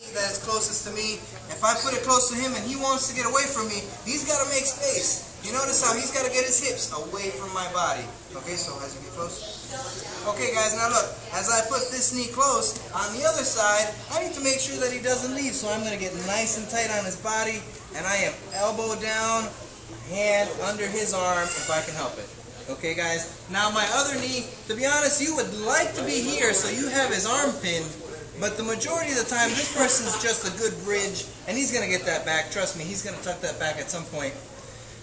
That's closest to me. If I put it close to him and he wants to get away from me, he's got to make space. You notice how he's got to get his hips away from my body. Okay, so as you get close. Okay guys, now look, as I put this knee close, on the other side, I need to make sure that he doesn't leave. So I'm going to get nice and tight on his body, and I am elbow down, hand under his arm if I can help it. Okay guys, now my other knee, to be honest, you would like to be here so you have his arm pinned. But the majority of the time, this person's just a good bridge, and he's going to get that back. Trust me, he's going to tuck that back at some point.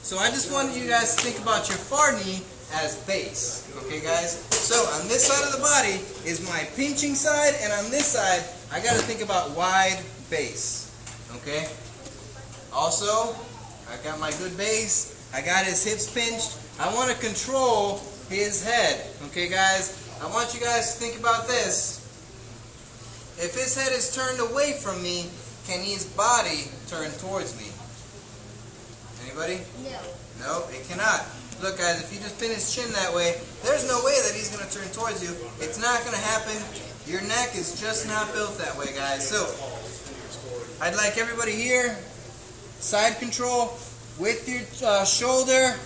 So I just wanted you guys to think about your far knee as base. Okay, guys? So on this side of the body is my pinching side, and on this side, I got to think about wide base. Okay? Also, I got my good base. I got his hips pinched. I want to control his head. Okay, guys? I want you guys to think about this. If his head is turned away from me, can his body turn towards me? Anybody? No. No, it cannot. Look guys, if you just pin his chin that way, there's no way that he's going to turn towards you. It's not going to happen. Your neck is just not built that way, guys. So, I'd like everybody here, side control with your shoulder,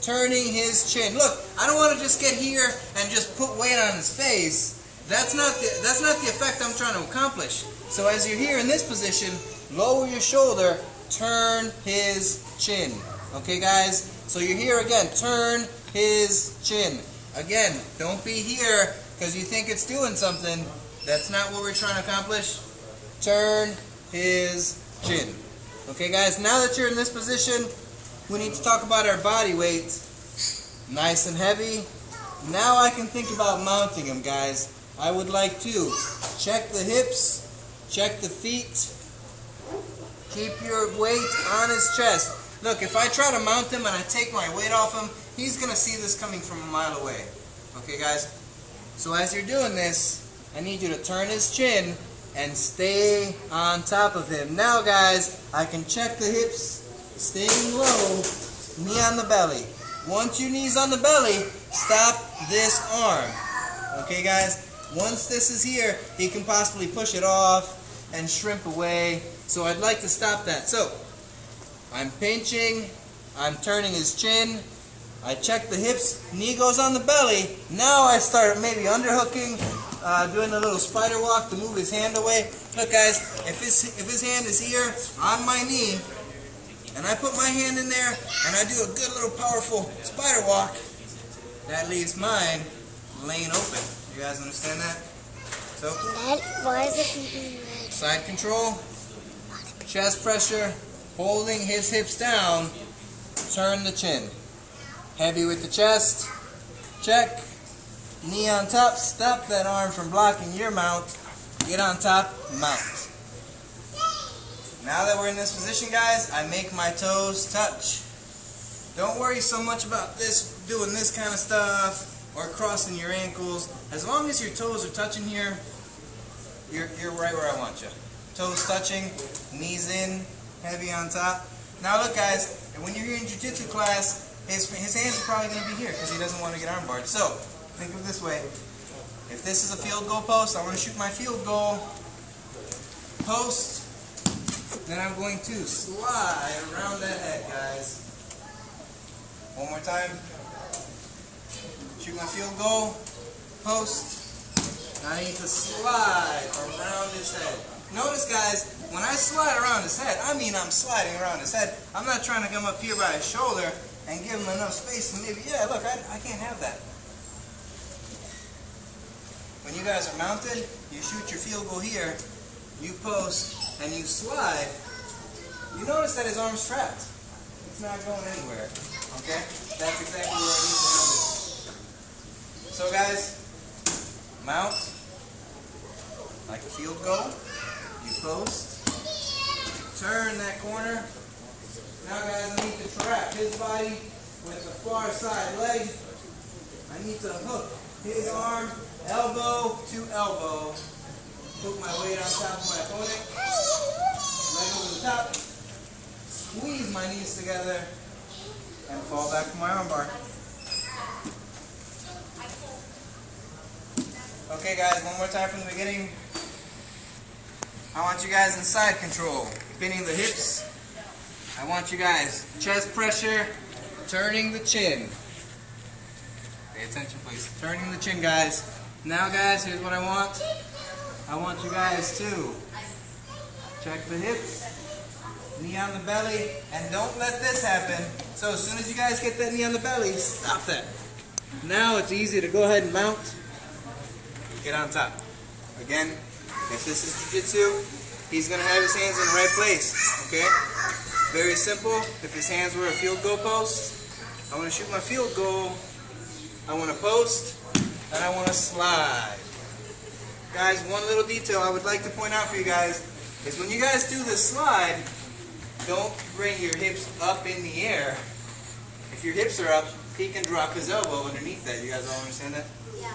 turning his chin. Look, I don't want to just get here and just put weight on his face. That's not the effect I'm trying to accomplish. So as you're here in this position, lower your shoulder, turn his chin. Okay guys? So you're here again, turn his chin. Again, don't be here because you think it's doing something. That's not what we're trying to accomplish. Turn his chin. Okay guys, now that you're in this position, we need to talk about our body weight. Nice and heavy. Now I can think about mounting him, guys. I would like to check the hips, check the feet, keep your weight on his chest. Look, if I try to mount him and I take my weight off him, he's going to see this coming from a mile away. Okay guys? So as you're doing this, I need you to turn his chin and stay on top of him. Now guys, I can check the hips, staying low, knee on the belly. Once your knee's on the belly, stop this arm. Okay guys? Once this is here, he can possibly push it off and shrimp away. So I'd like to stop that. So, I'm pinching, I'm turning his chin, I check the hips, knee goes on the belly. Now I start maybe underhooking, doing a little spider walk to move his hand away. Look guys, if his hand is here on my knee, and I put my hand in there, and I do a good little powerful spider walk, that leaves mine laying open. You guys understand that? So, Why is it being red? Side control, chest pressure, holding his hips down, turn the chin. Heavy with the chest, check, knee on top, stop that arm from blocking your mount, get on top, mount. Now that we're in this position guys, I make my toes touch. Don't worry so much about this, doing this kind of stuff, or crossing your ankles. As long as your toes are touching here, you're right where I want you. Toes touching, knees in, heavy on top. Now look guys, when you're here in jiu-jitsu class, his hands are probably going to be here because he doesn't want to get armbarred. So, think of it this way. If this is a field goal post, I want to shoot my field goal post. Then I'm going to slide around that head, guys. One more time. Shoot my field goal post. Now I need to slide around his head. Notice, guys, when I slide around his head, I mean I'm sliding around his head. I'm not trying to come up here by his shoulder and give him enough space and maybe, yeah, look, I can't have that. When you guys are mounted, you shoot your field goal here, you post, and you slide. You notice that his arm's trapped. It's not going anywhere. Okay? That's exactly where I need to have this. So guys, mount like a field goal. You post. Turn that corner. Now guys, I need to trap his body with the far side leg. I need to hook his arm, elbow to elbow. Put my weight on top of my opponent. Leg over the top. Squeeze my knees together and fall back to my armbar. Okay guys, one more time from the beginning. I want you guys in side control, pinning the hips. I want you guys chest pressure, turning the chin. Pay attention, please. Turning the chin, guys. Now, guys, here's what I want. I want you guys to check the hips, knee on the belly, and don't let this happen. So as soon as you guys get that knee on the belly, stop that. Now it's easy to go ahead and mount. Get on top. Again, if this is jiu-jitsu, he's going to have his hands in the right place. Okay? Very simple. If his hands were a field goal post, I want to shoot my field goal. I want to post, and I want to slide. Guys, one little detail I would like to point out for you guys is when you guys do the slide, don't bring your hips up in the air. If your hips are up, he can drop his elbow underneath that. You guys all understand that? Yeah.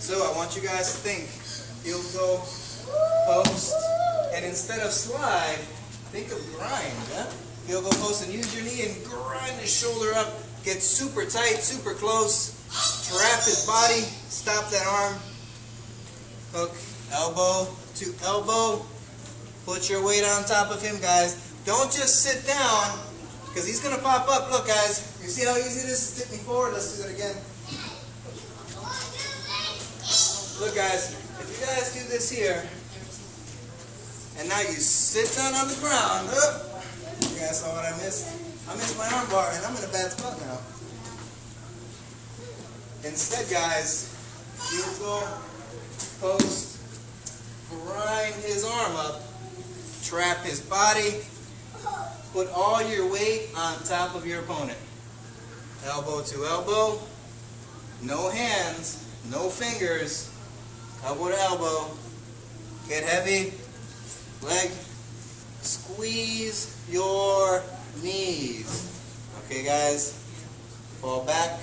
So I want you guys to think field goal, post, and instead of slide, think of grind. Yeah? Field goal, post, and use your knee and grind his shoulder up. Get super tight, super close. Trap his body. Stop that arm. Hook, elbow to elbow. Put your weight on top of him, guys. Don't just sit down, because he's going to pop up. Look, guys. You see how easy it is to tip me forward? Let's do that again. Look, guys. If you guys do this here, and now you sit down on the ground. Oh, you guys saw what I missed? I missed my armbar, and I'm in a bad spot now. Instead, guys, field goal, post, grind his arm up, trap his body, put all your weight on top of your opponent. Elbow to elbow, no hands, no fingers, elbow to elbow, get heavy, leg, squeeze your knees. Okay, guys, fall back.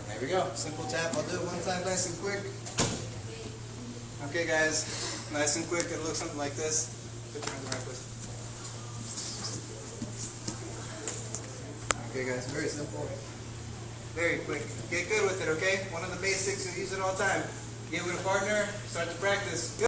There we go, simple tap. I'll do it one time nice and quick. Okay, guys, nice and quick. It'll look something like this. Put your hands in the right place. Okay, guys, very simple. Very quick. Get good with it, okay? One of the basics, you use it all the time. Get with a partner, start to practice. Good.